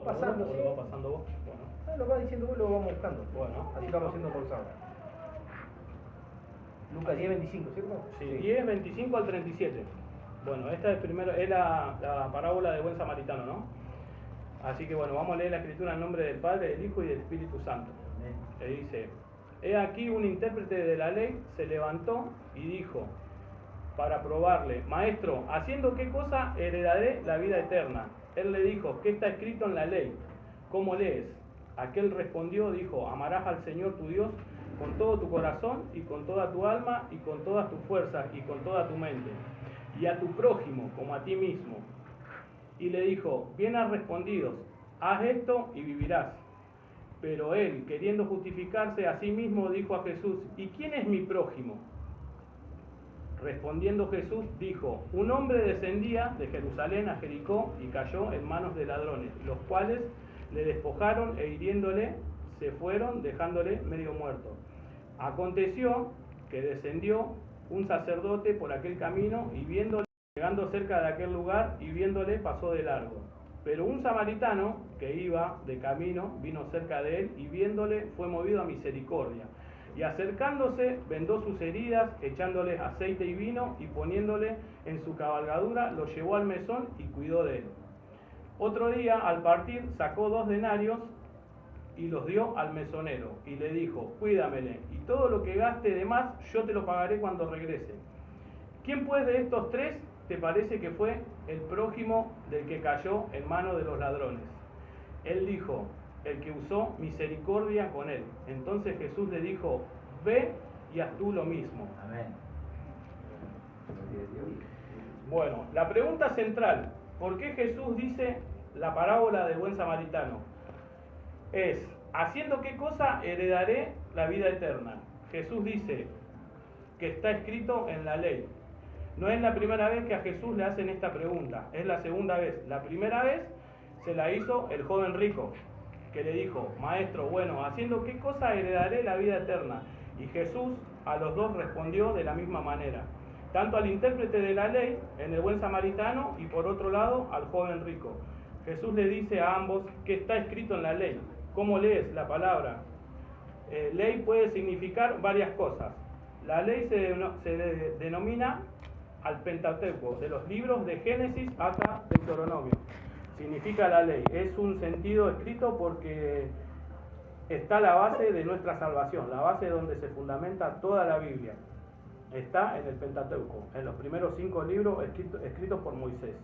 pasando, ¿O sí. lo va pasando vos? Bueno. Lo va diciendo vos, lo vamos buscando. Bueno. Así lo vamos haciendo por sábado. Lucas 10:25, ¿cierto? Sí, 10, 25 al 37. Bueno, esta es primero, es la parábola del buen samaritano, ¿no? Así que bueno, vamos a leer la escritura en nombre del Padre, del Hijo y del Espíritu Santo. Que dice: He aquí un intérprete de la ley se levantó y dijo, para probarle: Maestro, ¿haciendo qué cosa heredaré la vida eterna? Él le dijo: ¿Qué está escrito en la ley? ¿Cómo lees? Aquel respondió, dijo: Amarás al Señor tu Dios con todo tu corazón y con toda tu alma y con todas tus fuerzas y con toda tu mente, y a tu prójimo como a ti mismo. Y le dijo: Bien has respondido, haz esto y vivirás. Pero él, queriendo justificarse a sí mismo, dijo a Jesús: ¿Y quién es mi prójimo? Respondiendo Jesús dijo: Un hombre descendía de Jerusalén a Jericó y cayó en manos de ladrones, los cuales le despojaron e hiriéndole se fueron, dejándole medio muerto. Aconteció que descendió un sacerdote por aquel camino y viéndole, llegando cerca de aquel lugar y viéndole, pasó de largo. Pero un samaritano que iba de camino vino cerca de él y viéndole fue movido a misericordia. Y acercándose vendó sus heridas, echándole aceite y vino, y poniéndole en su cabalgadura, lo llevó al mesón y cuidó de él. Otro día, al partir, sacó 2 denarios y los dio al mesonero, y le dijo: Cuídamele, y todo lo que gaste de más yo te lo pagaré cuando regrese. ¿Quién pues de estos 3 te parece que fue el prójimo del que cayó en manos de los ladrones? Él dijo: el que usó misericordia con él. Entonces Jesús le dijo: Ve y haz tú lo mismo. Amén. Bueno, la pregunta central: ¿por qué Jesús dice la parábola del buen samaritano? Es: ¿haciendo qué cosa heredaré la vida eterna? Jesús dice que está escrito en la ley. No es la primera vez que a Jesús le hacen esta pregunta, es la segunda vez. La primera vez se la hizo el joven rico, que le dijo: Maestro, bueno, ¿haciendo qué cosa heredaré la vida eterna? Y Jesús a los dos respondió de la misma manera, tanto al intérprete de la ley, en el buen samaritano, y por otro lado al joven rico. Jesús le dice a ambos que está escrito en la ley. ¿Cómo lees la palabra? Ley puede significar varias cosas. La ley se denomina al Pentateuco, de los libros de Génesis hasta Deuteronomio. Significa la ley, es un sentido escrito porque está la base de nuestra salvación, la base donde se fundamenta toda la Biblia. Está en el Pentateuco, en los primeros 5 libros escritos por Moisés.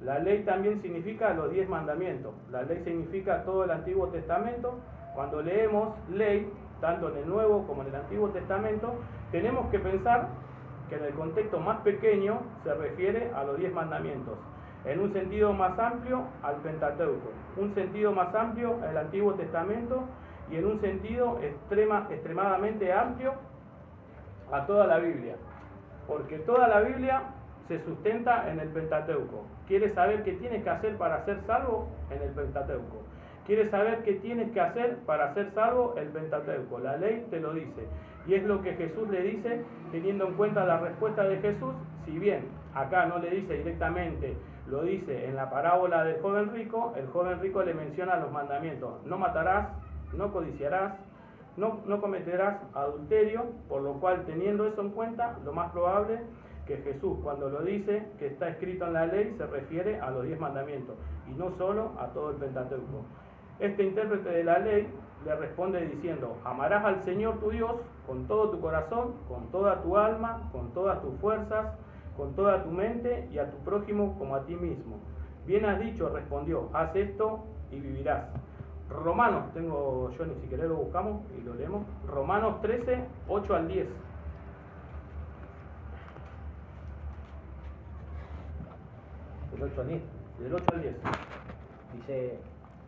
La ley también significa los 10 mandamientos. La ley significa todo el Antiguo Testamento. Cuando leemos ley, tanto en el Nuevo como en el Antiguo Testamento, tenemos que pensar que en el contexto más pequeño se refiere a los 10 mandamientos. En un sentido más amplio, al Pentateuco. Un sentido más amplio, al Antiguo Testamento. Y en un sentido extremadamente amplio, a toda la Biblia. Porque toda la Biblia se sustenta en el Pentateuco. ¿Quieres saber qué tienes que hacer para ser salvo? En el Pentateuco. ¿Quieres saber qué tienes que hacer para ser salvo? El Pentateuco. La ley te lo dice. Y es lo que Jesús le dice, teniendo en cuenta la respuesta de Jesús. Si bien acá no le dice directamente, lo dice en la parábola del joven rico, el joven rico le menciona los mandamientos: no matarás, no codiciarás, no cometerás adulterio, por lo cual, teniendo eso en cuenta, lo más probable que Jesús, cuando lo dice que está escrito en la ley, se refiere a los 10 mandamientos y no solo a todo el Pentateuco. Este intérprete de la ley le responde diciendo: amarás al Señor tu Dios con todo tu corazón, con toda tu alma, con todas tus fuerzas, con toda tu mente, y a tu prójimo como a ti mismo. Bien has dicho, respondió, haz esto y vivirás. Romanos, tengo yo, ni siquiera lo buscamos y lo leemos. Romanos 13, 8 al 10. Del 8 al 10. Del 8 al 10. Dice: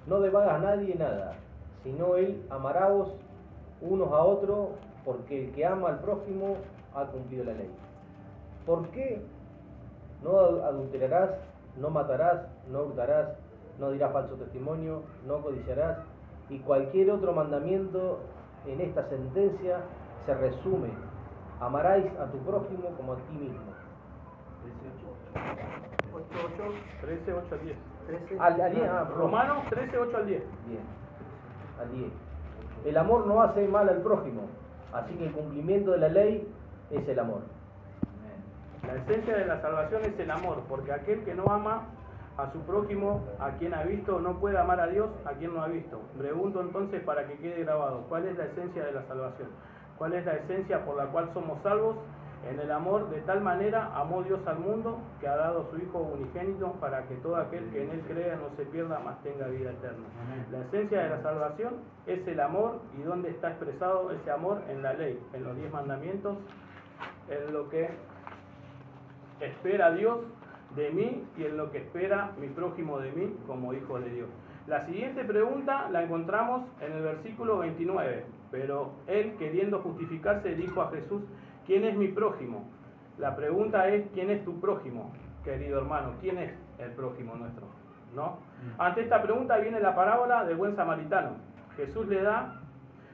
no devagas a nadie nada, sino él amaráos unos a otros, porque el que ama al prójimo ha cumplido la ley. ¿Por qué? No adulterarás, no matarás, no hurtarás, no dirás falso testimonio, no codiciarás, y cualquier otro mandamiento en esta sentencia se resume: amaráis a tu prójimo como a ti mismo. 13, 8 al 10. 13. Al 10, perdón. Romanos 13, 8 al 10. Bien, al 10. El amor no hace mal al prójimo, así que el cumplimiento de la ley es el amor. La esencia de la salvación es el amor, porque aquel que no ama a su prójimo, a quien ha visto, no puede amar a Dios, a quien no ha visto. Pregunto entonces para que quede grabado, ¿cuál es la esencia de la salvación? ¿Cuál es la esencia por la cual somos salvos? En el amor, de tal manera amó Dios al mundo, que ha dado a su Hijo unigénito, para que todo aquel que en Él crea no se pierda, mas tenga vida eterna. La esencia de la salvación es el amor, y ¿dónde está expresado ese amor? En la ley, en los 10 mandamientos, en lo que espera Dios de mí y en lo que espera mi prójimo de mí como hijo de Dios. La siguiente pregunta la encontramos en el versículo 29, pero él, queriendo justificarse, dijo a Jesús: ¿quién es mi prójimo? La pregunta es: ¿quién es tu prójimo, querido hermano? ¿Quién es el prójimo nuestro? ¿No? Ante esta pregunta viene la parábola del buen samaritano. Jesús le da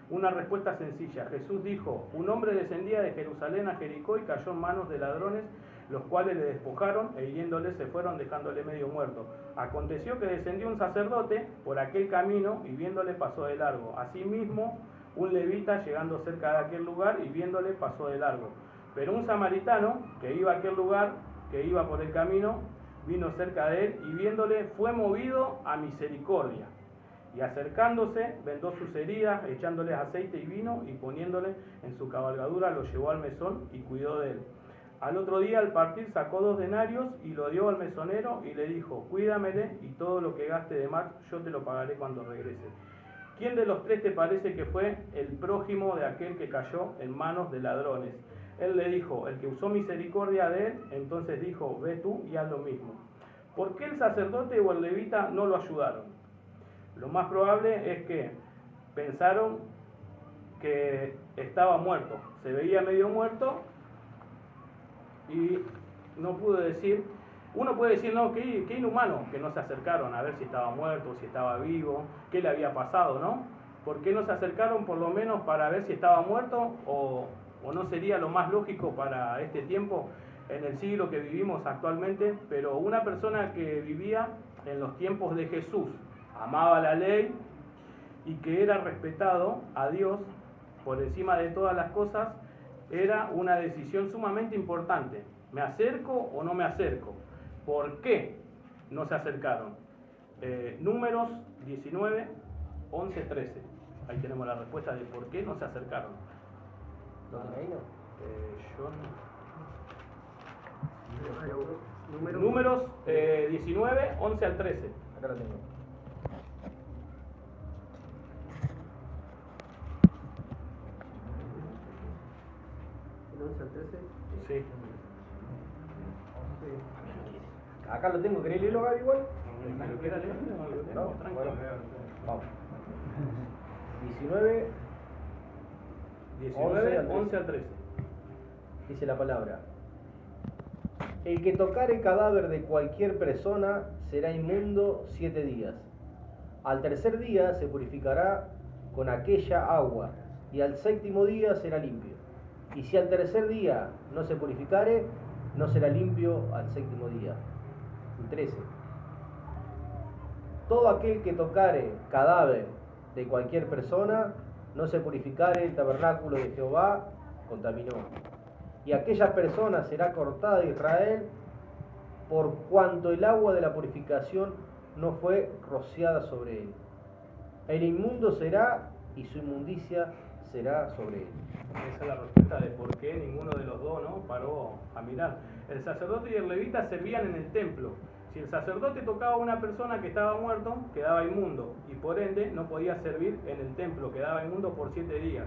una respuesta sencilla. Jesús dijo: un hombre descendía de Jerusalén a Jericó y cayó en manos de ladrones, los cuales le despojaron e hiriéndole se fueron, dejándole medio muerto. Aconteció que descendió un sacerdote por aquel camino y viéndole pasó de largo. Asimismo, un levita, llegando cerca de aquel lugar y viéndole pasó de largo. Pero un samaritano que iba a aquel lugar, que iba por el camino, vino cerca de él y viéndole fue movido a misericordia. Y acercándose, vendó sus heridas, echándole aceite y vino, y poniéndole en su cabalgadura, lo llevó al mesón y cuidó de él. Al otro día, al partir, sacó 2 denarios y lo dio al mesonero y le dijo: cuídamele, y todo lo que gaste de más yo te lo pagaré cuando regrese. ¿Quién de los 3 te parece que fue el prójimo de aquel que cayó en manos de ladrones? Él le dijo: el que usó misericordia de él. Entonces dijo: ve tú y haz lo mismo. ¿Por qué el sacerdote o el levita no lo ayudaron? Lo más probable es que pensaron que estaba muerto, se veía medio muerto y no pudo decir. Uno puede decir: no, qué inhumano que no se acercaron a ver si estaba muerto, si estaba vivo, qué le había pasado, ¿no? ¿Por qué no se acercaron por lo menos para ver si estaba muerto? ¿O no sería lo más lógico para este tiempo, en el siglo que vivimos actualmente? Pero una persona que vivía en los tiempos de Jesús, amaba la ley y que era respetado a Dios por encima de todas las cosas, era una decisión sumamente importante. ¿Me acerco o no me acerco? ¿Por qué no se acercaron? Números 19, 11, 13. Ahí tenemos la respuesta de por qué no se acercaron. ¿Lo tiene ahí, no? Números 19, 11 al 13. Acá lo tengo. ¿El 11 al 13? Sí. Acá lo tengo, ¿querés leerlo, Gaby, igual? ¿Lo quiera leer? No, lo tengo, No, tranquilo. bueno, vamos. 19, 19, 11 al 13. dice la palabra: el que tocare cadáver de cualquier persona será inmundo 7 días. Al tercer día se purificará con aquella agua, y al 7º día será limpio. Y si al tercer día no se purificare, no será limpio al 7º día. 13. Todo aquel que tocare cadáver de cualquier persona, no se purificare el tabernáculo de Jehová, contaminó. Y aquella persona será cortada de Israel, por cuanto el agua de la purificación no fue rociada sobre él. El inmundo será, y su inmundicia será sobre él. Esa es la respuesta de por qué ninguno de los dos, ¿no?, paró a mirar. El sacerdote y el levita servían en el templo. Si el sacerdote tocaba a una persona que estaba muerto, quedaba inmundo, y por ende no podía servir en el templo, quedaba inmundo por 7 días.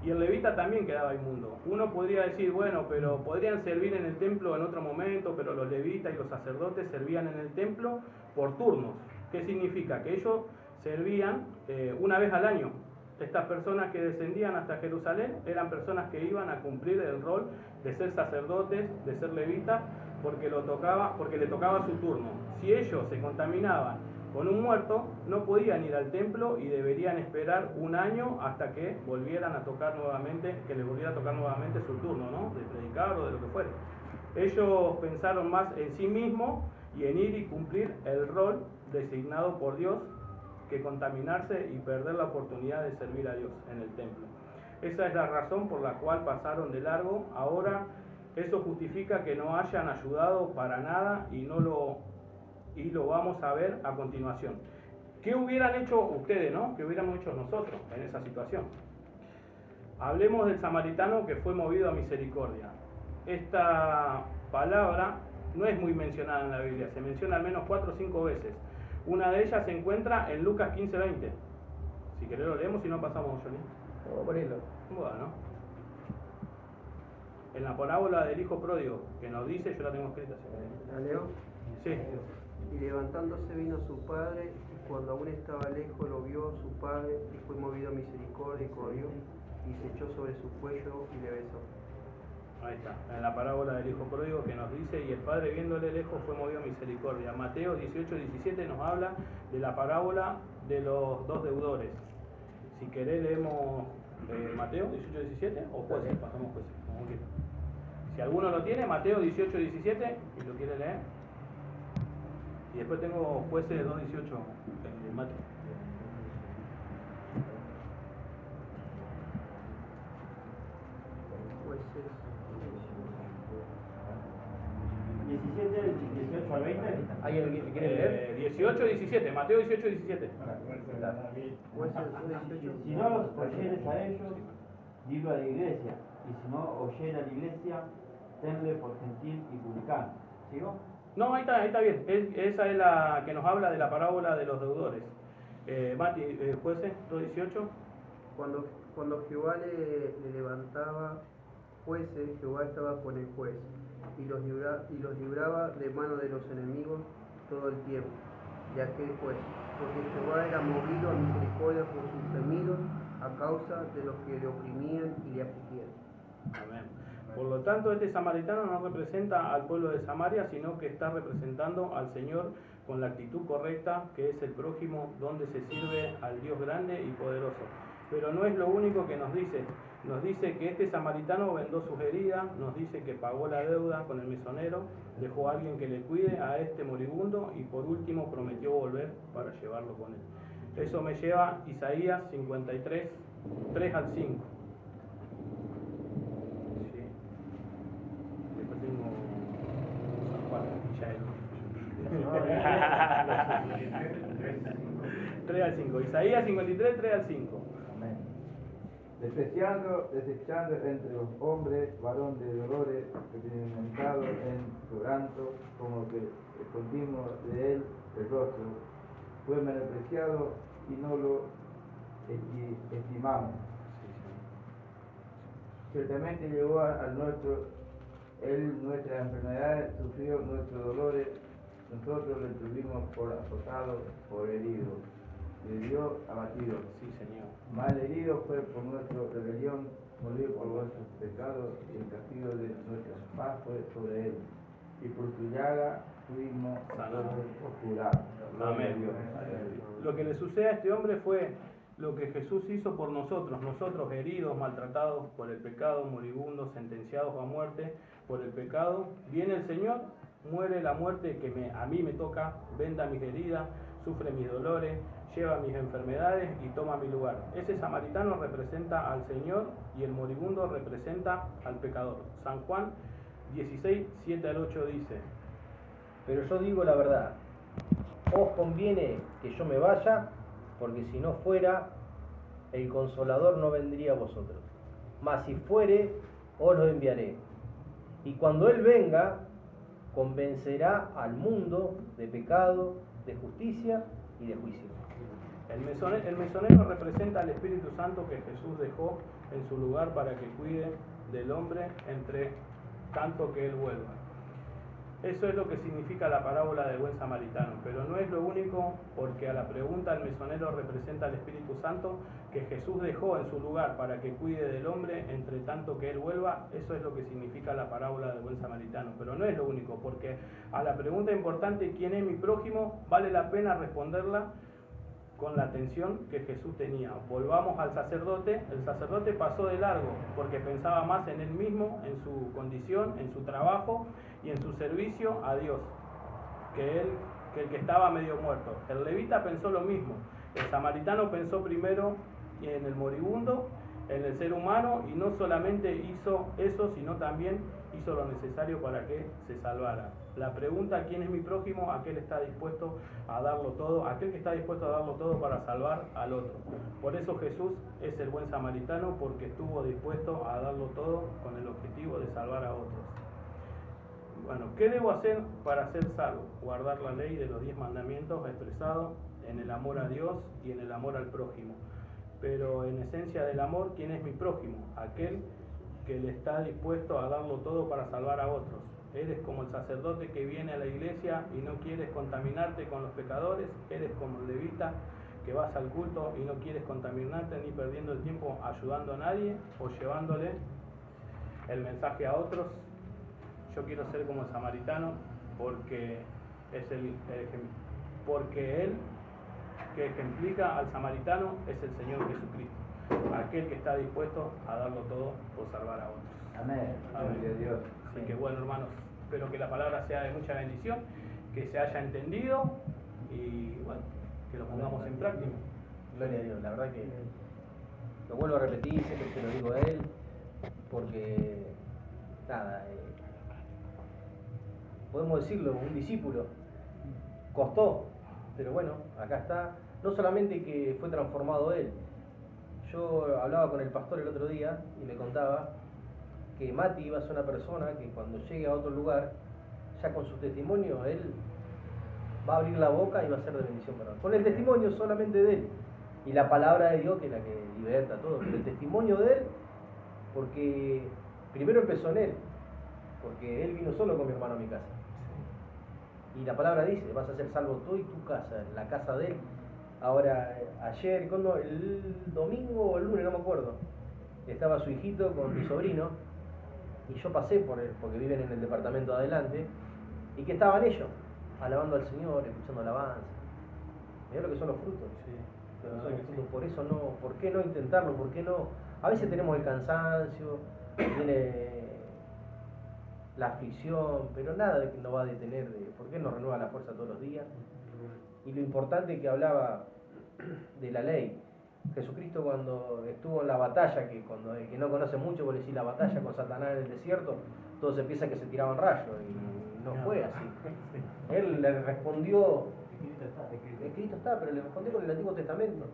Y el levita también quedaba inmundo. Uno podría decir: bueno, pero podrían servir en el templo en otro momento, pero los levitas y los sacerdotes servían en el templo por turnos. ¿Qué significa? Que ellos servían una vez al año. Estas personas que descendían hasta Jerusalén eran personas que iban a cumplir el rol de ser sacerdotes, de ser levitas, porque le tocaba su turno. Si ellos se contaminaban con un muerto, no podían ir al templo y deberían esperar un año hasta que volvieran a tocar nuevamente, que les volviera a tocar nuevamente su turno, ¿no?, de predicar o de lo que fuera. Ellos pensaron más en sí mismos y en ir y cumplir el rol designado por Dios que contaminarse y perder la oportunidad de servir a Dios en el templo. Esa es la razón por la cual pasaron de largo. Ahora eso justifica que no hayan ayudado para nada y lo vamos a ver a continuación. ¿Qué hubieran hecho ustedes, no? ¿Qué hubiéramos hecho nosotros en esa situación? Hablemos del samaritano que fue movido a misericordia. Esta palabra no es muy mencionada en la Biblia, se menciona al menos 4 o 5 veces. Una de ellas se encuentra en Lucas 15:20. Si querés lo leemos, si no pasamos, Johnny. Vamos a ponerlo. Bueno. En la parábola del hijo pródigo, que nos dice, yo la tengo escrita. ¿La leo? Sí. Y levantándose vino su padre, y cuando aún estaba lejos lo vio su padre, y fue movido a misericordia y corrió, y se echó sobre su cuello y le besó. Ahí está, en la parábola del hijo pródigo que nos dice, y el padre viéndole lejos fue movido a misericordia. Mateo 18:17 nos habla de la parábola de los 2 deudores. Si querés leemos Mateo 18:17 o jueces, pasamos jueces, como quieras. Si alguno lo tiene, Mateo 18:17, y lo quiere leer. Y después tengo jueces 2:18, Mateo. Jueces 17, 18 al 20. ¿Alguien que quiere leer? 18:17, Mateo 18:17. Jueces 18. Si no los oyeres a ellos, dilo a la iglesia. Y si no oyere a la iglesia, tenle por gentil y publicano. ¿Sigo? No, ahí está bien. Esa es la que nos habla de la parábola de los deudores. Mati, jueces 2:18. Cuando Jehová le levantaba jueces, Jehová estaba con el juez, y los libraba de mano de los enemigos todo el tiempo de aquel juez, porque Jehová era movido a misericordia por sus gemidos a causa de los que le oprimían y le afligían. Amén. Por lo tanto, este samaritano no representa al pueblo de Samaria, sino que está representando al Señor con la actitud correcta, que es el prójimo, donde se sirve al Dios grande y poderoso. Pero no es lo único que nos dice. Nos dice que este samaritano vendó sus heridas, nos dice que pagó la deuda con el mesonero, dejó a alguien que le cuide a este moribundo y por último prometió volver para llevarlo con él. Eso me lleva a Isaías 53, 3 al 5. Sí. Después tengo San Juan, ya 3 al 5. Isaías 53, 3 al 5. Amén. Desechando entre los hombres, varón de dolores, experimentado en quebranto, como que escondimos de él el rostro, fue menospreciado y no lo estimamos. Ciertamente llevó al nuestro, él nuestras enfermedades, sufrió nuestros dolores, nosotros le tuvimos por azotado, por herido, le dio abatido. Sí, Señor. Mal herido fue por nuestra rebelión, molido por vuestros pecados, y el castigo de nuestra paz fue sobre él. Y por su llaga fuimos curados. Amén. Lo que le sucede a este hombre fue lo que Jesús hizo por nosotros. Nosotros heridos, maltratados por el pecado, moribundos, sentenciados a muerte por el pecado. Viene el Señor, muere la muerte que a mí me toca, venda mis heridas, sufre mis dolores, lleva mis enfermedades y toma mi lugar. Ese samaritano representa al Señor y el moribundo representa al pecador. San Juan 16, 7 al 8 dice: Pero yo digo la verdad, os conviene que yo me vaya, porque si no fuera, el Consolador no vendría a vosotros. Mas si fuere, os lo enviaré. Y cuando Él venga, convencerá al mundo de pecado, de justicia y de juicio. El mesonero representa al Espíritu Santo que Jesús dejó en su lugar para que cuide del hombre entre tanto que Él vuelva. Eso es lo que significa la parábola del buen samaritano, pero no es lo único, porque a la pregunta el mesonero representa al Espíritu Santo que Jesús dejó en su lugar para que cuide del hombre entre tanto que Él vuelva. Eso es lo que significa la parábola del buen samaritano, pero no es lo único, porque a la pregunta importante, ¿quién es mi prójimo?, vale la pena responderla con la atención que Jesús tenía. Volvamos al sacerdote. El sacerdote pasó de largo porque pensaba más en él mismo, en su condición, en su trabajo y en su servicio a Dios. que el que estaba medio muerto. El levita pensó lo mismo. El samaritano pensó primero en el moribundo, en el ser humano, y no solamente hizo eso, sino también hizo lo necesario para que se salvara. La pregunta, ¿quién es mi prójimo? Aquel está dispuesto a darlo todo, aquel que está dispuesto a darlo todo para salvar al otro. Por eso Jesús es el buen samaritano, porque estuvo dispuesto a darlo todo con el objetivo de salvar a otros. Bueno, ¿qué debo hacer para ser salvo? Guardar la ley de los 10 mandamientos expresado en el amor a Dios y en el amor al prójimo. Pero en esencia del amor, ¿quién es mi prójimo? Aquel que le está dispuesto a darlo todo para salvar a otros. Eres como el sacerdote que viene a la iglesia y no quieres contaminarte con los pecadores. Eres como el levita que vas al culto y no quieres contaminarte ni perdiendo el tiempo ayudando a nadie o llevándole el mensaje a otros. Yo quiero ser como el samaritano porque porque él que ejemplifica al samaritano es el Señor Jesucristo, aquel que está dispuesto a darlo todo por salvar a otros. Amén. Gloria a Dios. Así que bueno, hermanos, espero que la palabra sea de mucha bendición, que se haya entendido y bueno, que lo pongamos en práctica. Gloria a Dios, la verdad que lo vuelvo a repetir, siempre se lo digo a él, porque nada, podemos decirlo, un discípulo, costó, pero bueno, acá está. No solamente que fue transformado él, yo hablaba con el pastor el otro día y me contaba que Mati iba a ser una persona que cuando llegue a otro lugar, ya con su testimonio, él va a abrir la boca y va a ser de bendición para nosotros. Con el testimonio solamente de él y la palabra de Dios, que es la que liberta todo, pero el testimonio de él, porque primero empezó en él, porque él vino solo con mi hermano a mi casa. Y la palabra dice, vas a ser salvo tú y tu casa, la casa de él. Ahora, ayer, el domingo o el lunes, no me acuerdo, estaba su hijito con mi sobrino, y yo pasé por él, porque viven en el departamento de adelante, y que estaban ellos, alabando al Señor, escuchando alabanza. Mirá lo que son los frutos. Por eso no, ¿por qué no intentarlo? ¿Por qué no? A veces tenemos el cansancio, viene la aflicción, pero nada de que nos va a detener, ¿por qué nos renueva la fuerza todos los días? Y lo importante que hablaba de la ley, Jesucristo cuando estuvo en la batalla, que cuando el que no conoce mucho, vos decís la batalla con Satanás en el desierto, todos se piensa que se tiraban rayos, y no fue así. Él le respondió, Cristo está, pero le respondió con el Antiguo Testamento.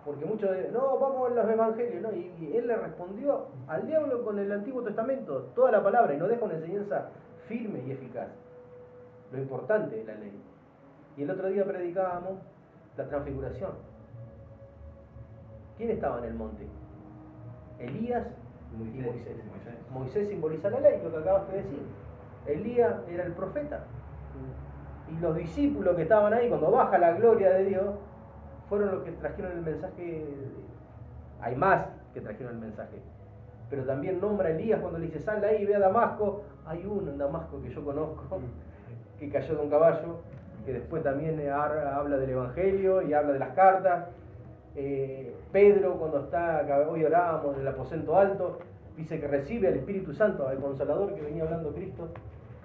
Porque muchos dicen, no, vamos en los evangelios, ¿no? Y él le respondió al diablo con el Antiguo Testamento, toda la palabra, y nos deja una enseñanza firme y eficaz. Lo importante de la ley. Y el otro día predicábamos la transfiguración. ¿Quién estaba en el monte? Elías y Moisés. Moisés simboliza la ley, lo que acabaste de decir. Elías era el profeta. Y los discípulos que estaban ahí, cuando baja la gloria de Dios, fueron los que trajeron el mensaje. Hay más que trajeron el mensaje. Pero también nombra a Elías cuando le dice, sal de ahí y ve a Damasco. Hay uno en Damasco que yo conozco, que cayó de un caballo, que después también habla del Evangelio y habla de las cartas. Pedro, cuando está, hoy orábamos en el aposento alto, dice que recibe al Espíritu Santo, al Consolador que venía hablando Cristo,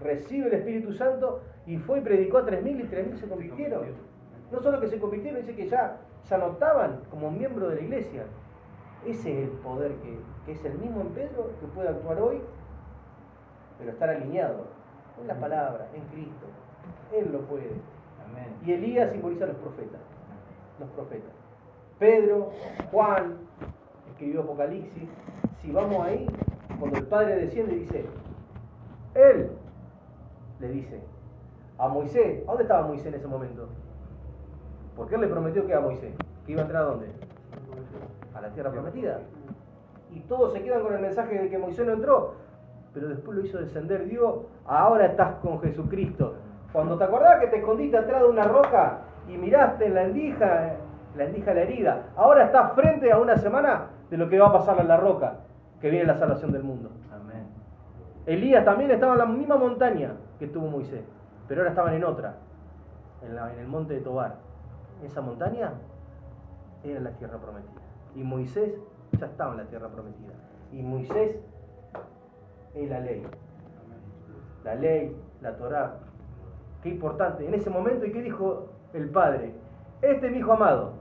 recibe el Espíritu Santo y fue y predicó a 3.000 y 3.000 se convirtieron. No solo que se convirtieron, dice que ya se anotaban como miembros de la iglesia. Ese es el poder que es el mismo en Pedro, que puede actuar hoy, pero estar alineado en la palabra, en Cristo. Él lo puede. Amén. Y Elías simboliza a los profetas. Los profetas. Pedro, Juan, escribió Apocalipsis. Si vamos ahí, cuando el Padre desciende y dice, Él le dice a Moisés, ¿a dónde estaba Moisés en ese momento? Porque Él le prometió que a Moisés, que iba a entrar ¿a dónde? A la tierra prometida. Y todos se quedan con el mensaje de que Moisés no entró, pero después lo hizo descender Dios. Ahora estás con Jesucristo. Cuando te acordás que te escondiste atrás de una roca y miraste en la endija la herida, ahora estás frente a una semana de lo que va a pasar en la roca, que viene la salvación del mundo. Amén. Elías también estaba en la misma montaña que tuvo Moisés, pero ahora estaban en otra, en el monte de Tobar. Esa montaña era la tierra prometida. Y Moisés ya estaba en la tierra prometida. Y Moisés es la ley. La ley, la Torá, Qué importante. En ese momento, ¿y qué dijo el Padre? Este es mi Hijo amado.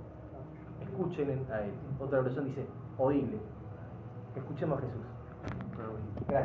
Escuchen a Él. Otra versión dice, oíble. Escuchemos a Jesús. Gracias.